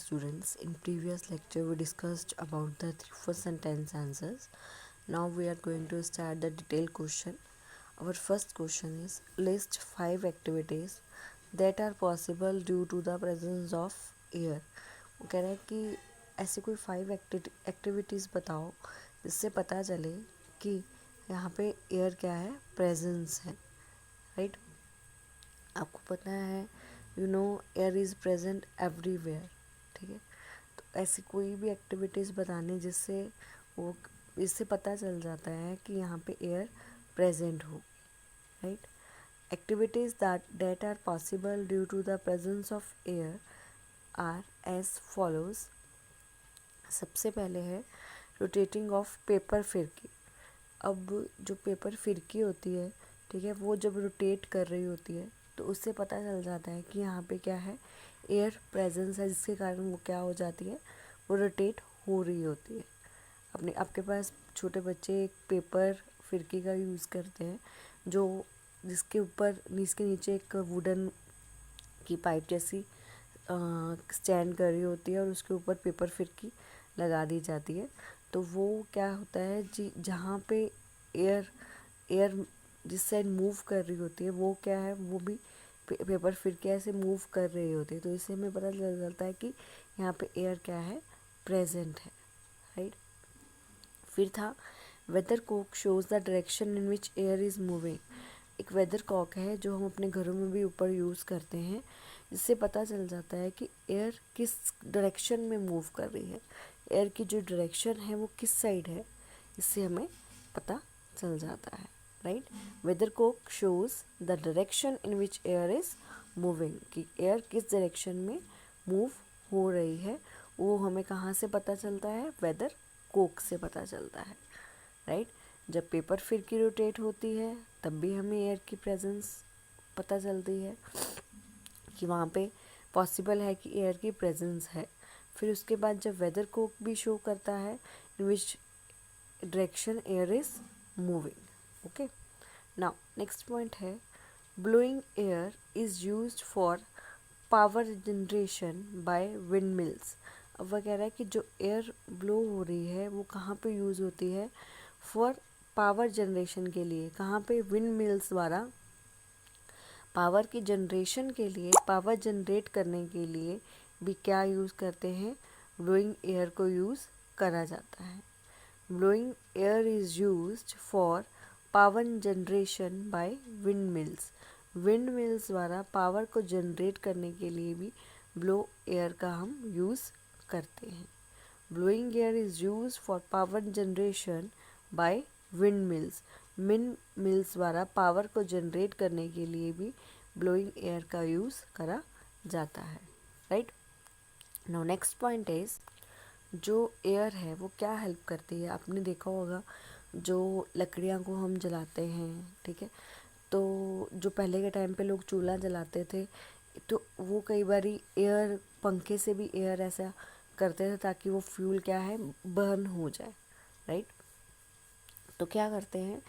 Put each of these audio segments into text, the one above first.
students, in previous lecture we discussed about the first sentence answers. Now we are going to start the detailed question. Our first question is, list 5 activities that are possible due to the presence of air. वो कह रहा है कि ऐसी कोई 5 activities बताओ जिससे पता चले कि यहाँ पे एयर क्या है, प्रेजेंस है, राइट। आपको पता है एयर इज़ प्रेजेंट एवरीवेयर, ठीक है। तो ऐसी कोई भी एक्टिविटीज़ बताने इससे पता चल जाता है कि यहाँ पे एयर प्रेजेंट हो, right. Activities that are possible due to the presence of air are as follows. सबसे पहले है रोटेटिंग ऑफ पेपर फिरकी। अब जो पेपर फिरकी होती है, ठीक है, वो जब रोटेट कर रही होती है तो उससे पता चल जाता है कि यहाँ पे क्या है, एयर प्रेजेंस है, जिसके कारण वो क्या हो जाती है, वो रोटेट हो रही होती है। आपके पास छोटे बच्चे एक पेपर फिरकी का यूज़ करते हैं जिसके नीचे एक वुडन की पाइप जैसी स्टैंड कर रही होती है और उसके ऊपर पेपर फिरकी लगा दी जाती है। तो वो क्या होता है जी, जहाँ पे एयर जिस साइड मूव कर रही होती है वो क्या है, वो भी पेपर फिरकी ऐसे मूव कर रही होती है। तो इससे हमें पता चल जाता है कि यहाँ पे एयर क्या है, प्रेजेंट है, राइट। फिर था weather cock shows the direction in which air is moving. एक वेदर कॉक है जो हम अपने घरों में भी ऊपर यूज़ करते हैं, जिससे पता चल जाता है कि एयर किस डायरेक्शन में मूव कर रही है, एयर की जो डायरेक्शन है वो किस साइड है, इससे हमें पता चल जाता है, right. Weather cock shows the direction in which air is moving, कि एयर किस डायरेक्शन में मूव हो रही है, वो हमें कहाँ से पता चलता है, वेदर कोक से पता चलता है, राइट। जब पेपर फिरकी रोटेट होती है तब भी हमें एयर की प्रेजेंस पता चलती है कि वहाँ पे पॉसिबल है कि एयर की प्रेजेंस है। फिर उसके बाद जब वेदर कोक भी शो करता है in which direction air is moving. Okay, now next point है blowing air is used for power generation by wind mills. अब वह कह रहा है कि जो एयर ब्लो हो रही है वो कहाँ पे यूज़ होती है, फॉर पावर जनरेशन के लिए। कहाँ पे, विंड मिल्स द्वारा पावर की जनरेशन के लिए, पावर जनरेट करने के लिए भी क्या यूज़ करते हैं, ब्लोइंग एयर को यूज़ करा जाता है। Blowing air is used for power generation by wind mills. Wind mills द्वारा पावर को जनरेट करने के लिए भी ब्लो एयर का हम यूज़ करते हैं। Blowing air is used for power generation by wind mills. Wind mills द्वारा पावर को जनरेट करने के लिए भी ब्लोइंग एयर का यूज़ करा जाता है, right. Now next point is, जो एयर है वो क्या हेल्प करती है। आपने देखा होगा जो लकड़ियाँ को हम जलाते हैं, ठीक है, तो जो पहले के टाइम पे लोग चूल्हा जलाते थे तो वो कई बारी एयर, पंखे से भी एयर ऐसा करते थे ताकि वो फ्यूल क्या है, बर्न हो जाए, राइट। तो क्या करते हैं,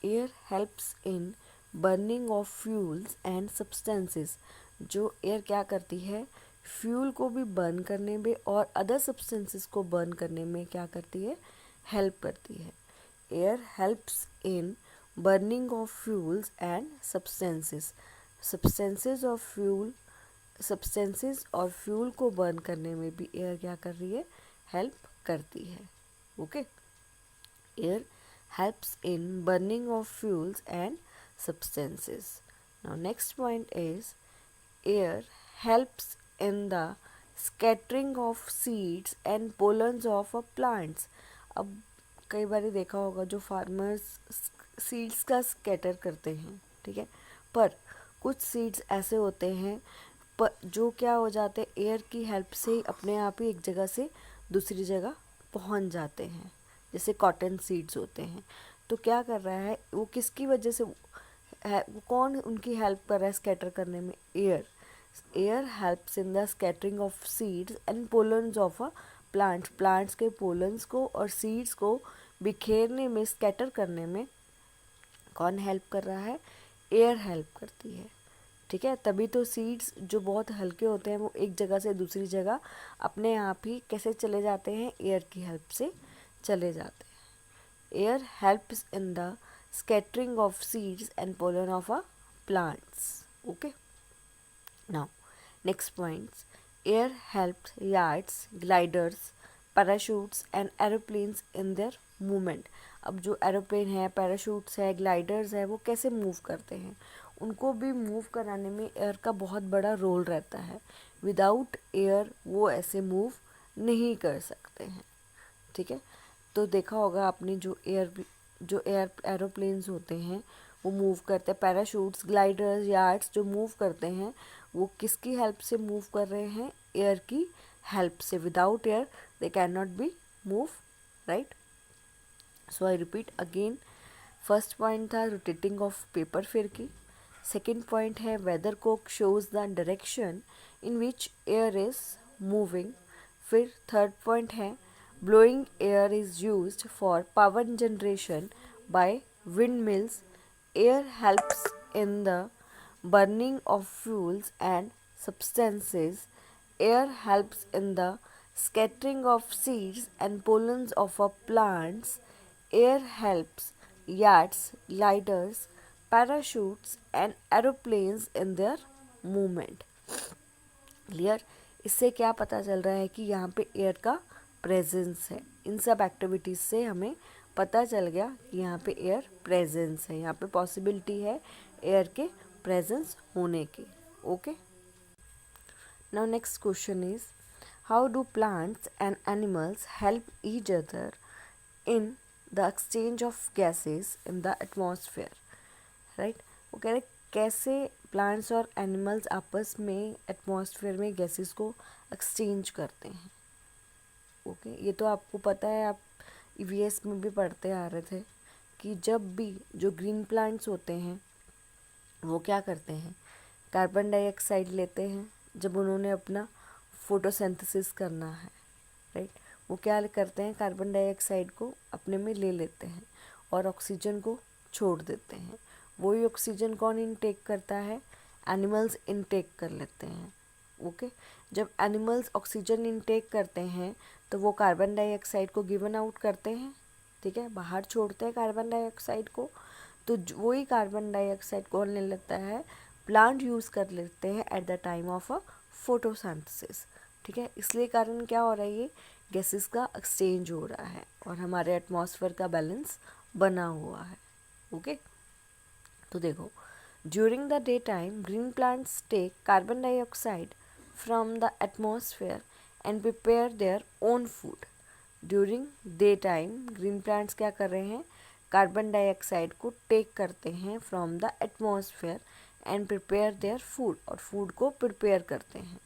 air helps in burning of fuels and substances. जो एयर क्या करती है, फ्यूल को भी बर्न करने में और अदर सब्सटेंसेस को बर्न करने में क्या करती है, हेल्प करती है। Air helps in burning of fuels and substances. Substances और फ्यूल को बर्न करने में भी एयर क्या कर रही है, हेल्प करती है। Okay, air helps in burning of fuels and substances. Now next point is, air helps in the scattering of seeds and pollens of plants. अब कई बार देखा होगा जो फार्मर्स सीड्स का स्कैटर करते हैं, ठीक है, पर कुछ सीड्स ऐसे होते हैं पर जो क्या हो जाते हैं, एयर की हेल्प से ही अपने आप ही एक जगह से दूसरी जगह पहुंच जाते हैं। जैसे कॉटन सीड्स होते हैं, तो क्या कर रहा है वो, किसकी वजह से है, वो कौन उनकी हेल्प कर रहा है स्कैटर करने में, air helps in the scattering of seeds and pollens of plants के पोलन्स को और सीड्स को बिखेरने में, स्कैटर करने में कौन हेल्प कर रहा है, एयर हेल्प करती है, ठीक है। तभी तो सीड्स जो बहुत हल्के होते हैं वो एक जगह से दूसरी जगह अपने आप ही कैसे चले जाते हैं, एयर की हेल्प से चले जाते हैं। Air helps in the scattering of seeds and pollen of a plants. Okay, now next points, air helps yards, gliders, parachutes and aeroplanes in their movement. अब जो एरोप्लेन है, पैराशूट्स है, ग्लाइडर्स है, वो कैसे मूव करते हैं, उनको भी मूव कराने में एयर का बहुत बड़ा रोल रहता है। विदाउट एयर वो ऐसे मूव नहीं कर सकते हैं। ठीक है, तो देखा होगा आपने जो एरोप्लेन्स होते हैं वो मूव करते हैं, पैराशूट्स, ग्लाइडर्स, यार्ड्स जो मूव करते हैं वो किसकी हेल्प से मूव कर रहे हैं, एयर की हेल्प से। Without air they can not be move, right. So I repeat again, first point था रोटेटिंग ऑफ पेपर फिरकी, सेकेंड पॉइंट है weather cock shows the direction in which air is moving. फिर third point है blowing air is used for power generation by windmills. Air helps in the burning of fuels and substances. Air helps in the scattering of seeds and pollens of our plants. Air helps yachts, gliders, parachutes and aeroplanes in their movement. Clear. इससे क्या पता चल रहा है कि यहाँ पे air का प्रेजेंस है। इन सब एक्टिविटीज़ से हमें पता चल गया कि यहाँ पे एयर प्रेजेंस है, यहाँ पे पॉसिबिलिटी है एयर के प्रेजेंस होने की। Okay, now next question is how do plants and animals help each other in the exchange of gases in the atmosphere, right. वो कह रहे कैसे प्लांट्स और एनिमल्स आपस में एटमॉस्फेयर में गैसेस को एक्सचेंज करते हैं। ओके, ये तो आपको पता है, आप ईवीएस में भी पढ़ते आ रहे थे कि जब भी जो ग्रीन प्लांट्स होते हैं वो क्या करते हैं, कार्बन डाइऑक्साइड लेते हैं जब उन्होंने अपना फोटोसिंथेसिस करना है, राइट। वो क्या करते हैं, कार्बन डाइऑक्साइड को अपने में ले लेते हैं और ऑक्सीजन को छोड़ देते हैं। वही ऑक्सीजन कौन इनटेक करता है, एनिमल्स इनटेक कर लेते हैं। ओके, जब एनिमल्स ऑक्सीजन इनटेक करते हैं तो वो कार्बन डाइऑक्साइड को गिवन आउट करते हैं, ठीक है, बाहर छोड़ते हैं कार्बन डाइऑक्साइड को। तो वही कार्बन डाइऑक्साइड कौन ले लेता है, प्लांट यूज़ कर लेते हैं at the time of a photosynthesis. ठीक है, इसलिए कारण क्या हो रहा है, ये गैसेस का एक्सचेंज हो रहा है और हमारे एटमॉस्फेयर का बैलेंस बना हुआ है। ओके, तो देखो, during the day time green plants take carbon dioxide from the atmosphere and prepare their own food. During day time green plants क्या कर रहे हैं, कार्बन डाइऑक्साइड को टेक करते हैं from the atmosphere and prepare their food, और food को prepare करते हैं,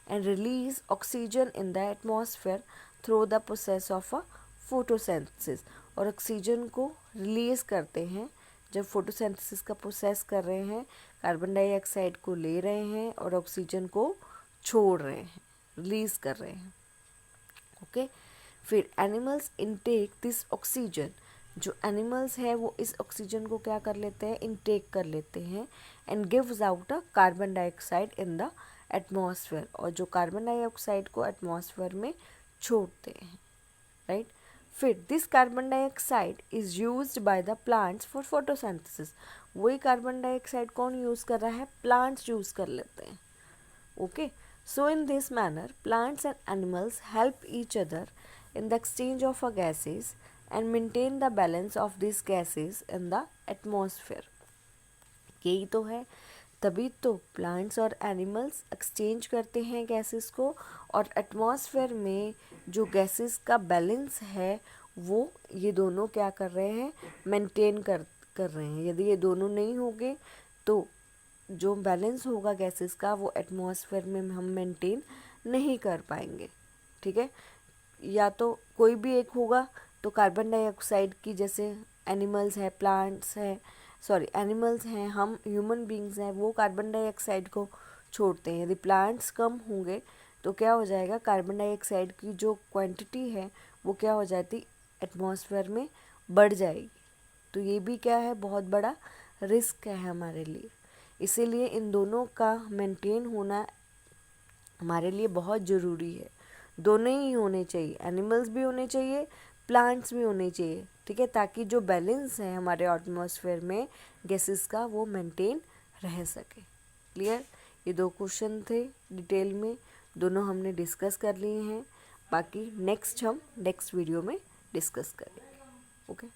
and release oxygen in the atmosphere through the process of a photosynthesis, और ऑक्सीजन को रिलीज करते हैं जब फोटोसिंथेसिस का प्रोसेस कर रहे हैं, कार्बन डाइऑक्साइड को ले रहे हैं और ऑक्सीजन को छोड़ रहे हैं, रिलीज कर रहे हैं। ओके, फिर एनिमल्स इनटेक दिस ऑक्सीजन, जो एनिमल्स है वो इस ऑक्सीजन को क्या कर लेते हैं, इनटेक कर लेते हैं, and gives out a carbon dioxide in the atmosphere, और जो कार्बन डाइऑक्साइड को एटमॉस्फेयर में छोड़ते हैं, राइट। फिर this carbon dioxide is used by the plants for photosynthesis, वही कार्बन डाइऑक्साइड कौन यूज कर रहा है, प्लांट्स यूज कर लेते हैं। Okay, so in this manner plants and animals help each other in the exchange of gases and maintain the balance of these gases in the atmosphere। यही तो है, तभी तो प्लांट्स और एनिमल्स एक्सचेंज करते हैं गैसेस को, और एटमॉस्फेयर में जो गैसेस का बैलेंस है वो ये दोनों क्या कर रहे हैं, मेंटेन कर रहे हैं। यदि ये दोनों नहीं होंगे तो जो बैलेंस होगा गैसेस का वो एटमॉस्फेयर में हम मेंटेन नहीं कर पाएंगे। ठीक है, या तो कोई भी एक होगा तो कार्बन डाइऑक्साइड की, जैसे एनिमल्स है, प्लांट्स है, सॉरी एनिमल्स हैं, हम ह्यूमन बींग्स हैं, वो कार्बन डाइऑक्साइड को छोड़ते हैं। यदि प्लांट्स कम होंगे तो क्या हो जाएगा, कार्बन डाइऑक्साइड की जो क्वांटिटी है वो क्या हो जाती, एटमॉस्फेयर में बढ़ जाएगी। तो ये भी क्या है, बहुत बड़ा रिस्क है हमारे लिए। इसीलिए इन दोनों का मेंटेन होना हमारे लिए बहुत ज़रूरी है। दोनों ही होने चाहिए, एनिमल्स भी होने चाहिए, प्लांट्स भी होने चाहिए, ठीक है, ताकि जो बैलेंस है हमारे एटमॉस्फेयर में गैसेस का वो मेंटेन रह सके। क्लियर? ये 2 क्वेश्चन थे डिटेल में, दोनों हमने डिस्कस कर लिए हैं। बाकी नेक्स्ट हम नेक्स्ट वीडियो में डिस्कस करेंगे। ओके।